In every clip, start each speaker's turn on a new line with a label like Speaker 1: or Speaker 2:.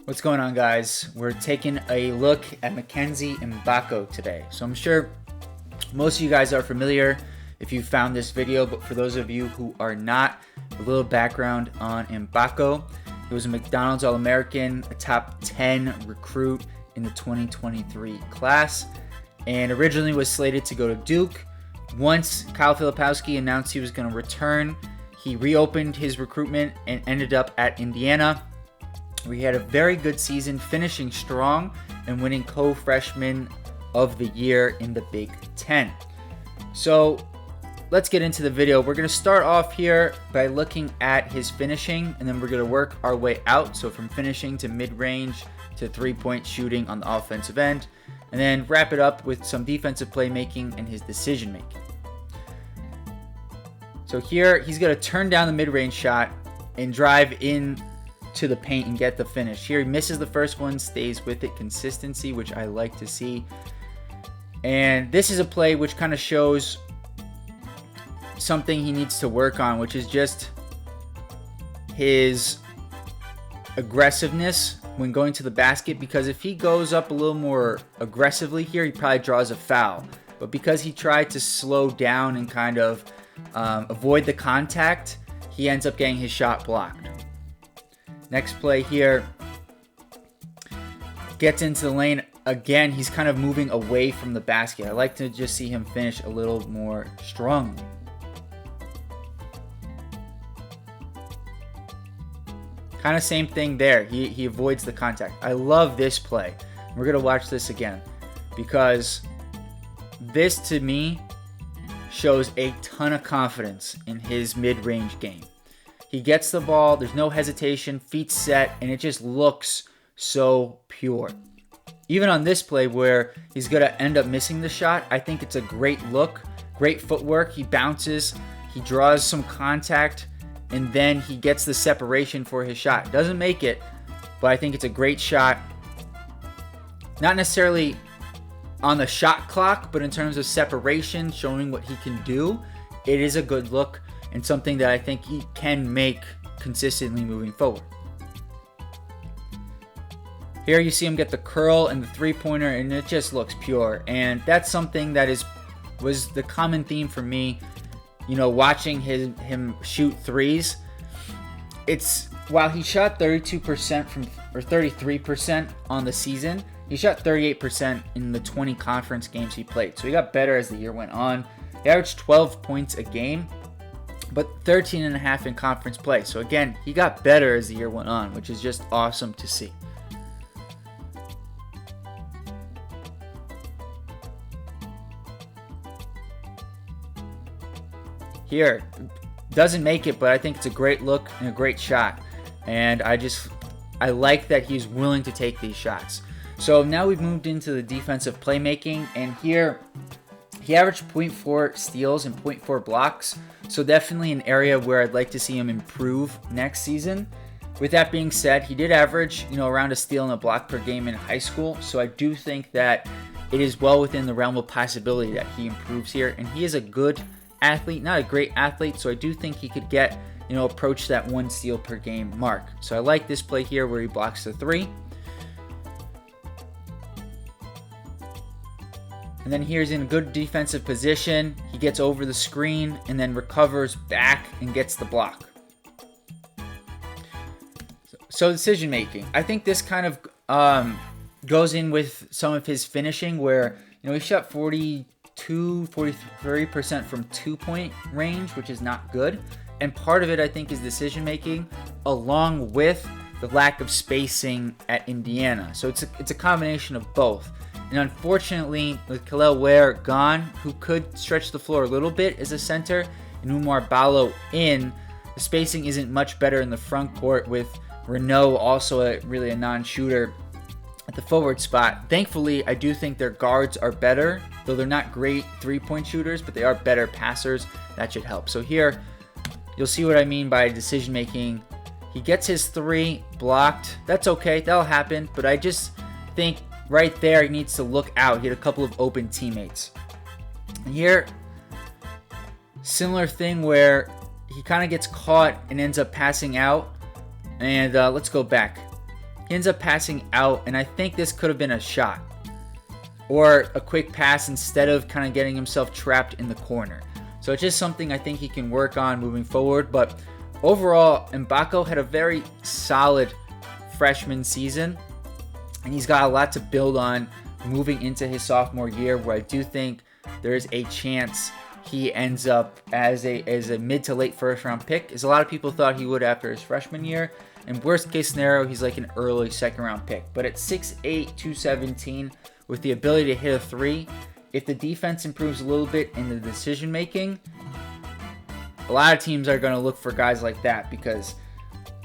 Speaker 1: What's going on, guys? We're taking a look at Mackenzie Mgbako today. So I'm sure most of you guys are familiar if you found this video, but for those of you who are not, a little background on Mgbako. He was a McDonald's All-American, a top 10 recruit in the 2023 class, and originally was slated to go to Duke. Once Kyle Filipowski announced he was going to return, he reopened his recruitment and ended up at Indiana, where he had a very good season, finishing strong and winning co-freshman of the year in the Big Ten. So let's get into the video. We're going to start off here by looking at his finishing, and then we're going to work our way out. So from finishing to mid-range to three-point shooting on the offensive end, and then wrap it up with some defensive playmaking and his decision-making. So here, he's going to turn down the mid-range shot and drive in to the paint and get the finish. Here, he misses the first one, stays with it. Consistency, which I like to see. And this is a play which kind of shows something he needs to work on, which is just his aggressiveness when going to the basket, because if he goes up a little more aggressively here, he probably draws a foul. But because he tried to slow down and kind of avoid the contact, he ends up getting his shot blocked. Next play here, gets into the lane. Again, he's kind of moving away from the basket. I like to just see him finish a little more strongly. Kind of same thing there. He avoids the contact. I love this play. We're going to watch this again because this, to me, shows a ton of confidence in his mid-range game. He gets the ball, there's no hesitation, feet set, and it just looks so pure. Even on this play where he's going to end up missing the shot, I think it's a great look, great footwork. He bounces, he draws some contact, and then he gets the separation for his shot. Doesn't make it, but I think it's a great shot. Not necessarily on the shot clock, but in terms of separation, showing what he can do, it is a good look and something that I think he can make consistently moving forward. Here you see him get the curl and the three-pointer, and it just looks pure. And that's something that was the common theme for me, watching him shoot threes. It's while he shot 32% or 33% on the season, he shot 38% in the 20 conference games he played. So he got better as the year went on. He averaged 12 points a game, but 13.5 in conference play. So again, he got better as the year went on, which is just awesome to see. Here, doesn't make it, but I think it's a great look and a great shot. And I like that he's willing to take these shots. So now we've moved into the defensive playmaking, and here he averaged 0.4 steals and 0.4 blocks. So definitely an area where I'd like to see him improve next season. With that being said, he did average, around a steal and a block per game in high school. So I do think that it is well within the realm of possibility that he improves here. And he is a good athlete, not a great athlete. So I do think he could get, approach that 1 steal per game mark. So I like this play here where he blocks the three. And then here's in a good defensive position. He gets over the screen and then recovers back and gets the block. So decision making. I think this kind of goes in with some of his finishing where, he shot 43% from 2-point range, which is not good. And part of it, I think, is decision making along with the lack of spacing at Indiana. So it's a combination of both. And unfortunately, with Kel'el Ware gone, who could stretch the floor a little bit as a center, and Oumar Ballo in, the spacing isn't much better in the front court with Renault also really a non-shooter at the forward spot. Thankfully, I do think their guards are better, though they're not great three-point shooters, but they are better passers. That should help. So here, you'll see what I mean by decision making. He gets his three blocked. That's okay. That'll happen. But I just think right there, he needs to look out. He had a couple of open teammates. And here, similar thing where he kind of gets caught and ends up passing out. And let's go back. he ends up passing out, and I think this could have been a shot or a quick pass instead of kind of getting himself trapped in the corner. So it's just something I think he can work on moving forward. But overall, Mgbako had a very solid freshman season, and he's got a lot to build on moving into his sophomore year, where I do think there is a chance he ends up as a mid to late first round pick, as a lot of people thought he would after his freshman year. And worst case scenario, he's like an early second round pick. But at 6'8", 217, with the ability to hit a three, if the defense improves a little bit in the decision making, a lot of teams are going to look for guys like that, because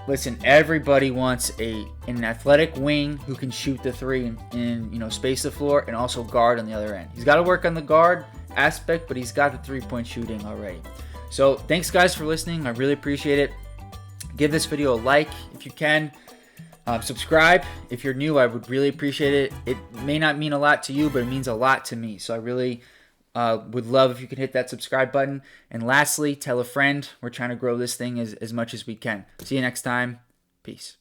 Speaker 1: listen, everybody wants an athletic wing who can shoot the three and space the floor, and also guard on the other end. He's got to work on the guard aspect, but he's got the three-point shooting already. So thanks guys for listening. I really appreciate it. Give this video a like if you can. Subscribe if you're new. I would really appreciate it. It may not mean a lot to you, but it means a lot to me. So I really would love if you could hit that subscribe button. And lastly, tell a friend. We're trying to grow this thing as much as we can. See you next time. Peace.